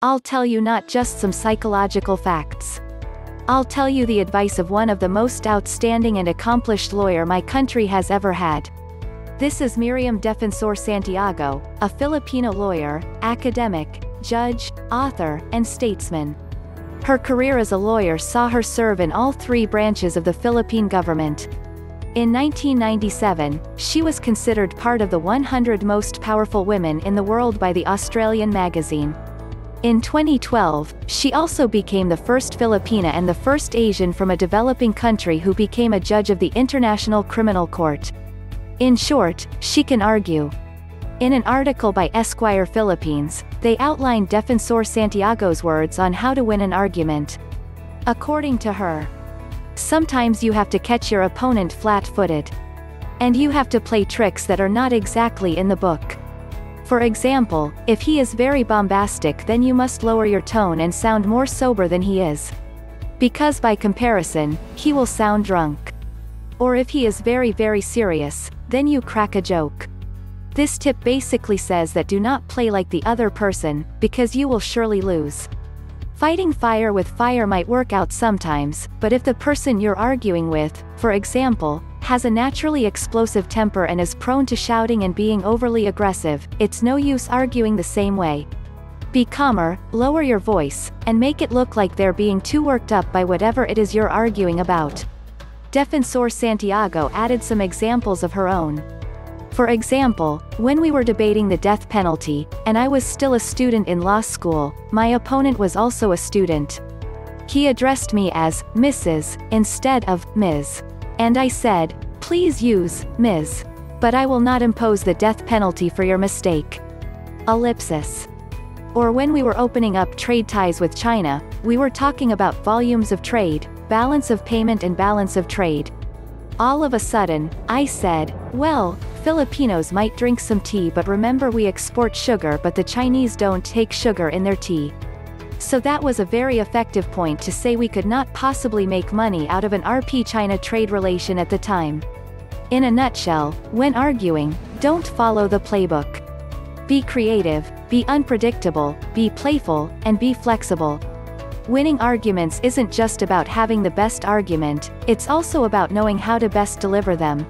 I'll tell you not just some psychological facts. I'll tell you the advice of one of the most outstanding and accomplished lawyer my country has ever had. This is Miriam Defensor Santiago, a Filipino lawyer, academic, judge, author, and statesman. Her career as a lawyer saw her serve in all three branches of the Philippine government. In 1997, she was considered part of the 100 most powerful women in the world by the Australian magazine. In 2012, she also became the first Filipina and the first Asian from a developing country who became a judge of the International Criminal Court. In short, she can argue. In an article by Esquire Philippines, they outlined Defensor Santiago's words on how to win an argument. According to her, sometimes you have to catch your opponent flat-footed. And you have to play tricks that are not exactly in the book. For example, if he is very bombastic, then you must lower your tone and sound more sober than he is. Because by comparison, he will sound drunk. Or if he is very serious, then you crack a joke. This tip basically says that do not play like the other person, because you will surely lose. Fighting fire with fire might work out sometimes, but if the person you're arguing with, for example, has a naturally explosive temper and is prone to shouting and being overly aggressive, it's no use arguing the same way. Be calmer, lower your voice, and make it look like they're being too worked up by whatever it is you're arguing about. Defensor Santiago added some examples of her own. For example, when we were debating the death penalty, and I was still a student in law school, my opponent was also a student. He addressed me as Mrs. instead of Ms. And I said, please use Ms. But I will not impose the death penalty for your mistake. Ellipsis. Or when we were opening up trade ties with China, we were talking about volumes of trade, balance of payment and balance of trade. All of a sudden, I said, well, Filipinos might drink some tea, but remember we export sugar, but the Chinese don't take sugar in their tea. So that was a very effective point to say we could not possibly make money out of an RP-China trade relation at the time. In a nutshell, when arguing, don't follow the playbook. Be creative, be unpredictable, be playful, and be flexible. Winning arguments isn't just about having the best argument, it's also about knowing how to best deliver them.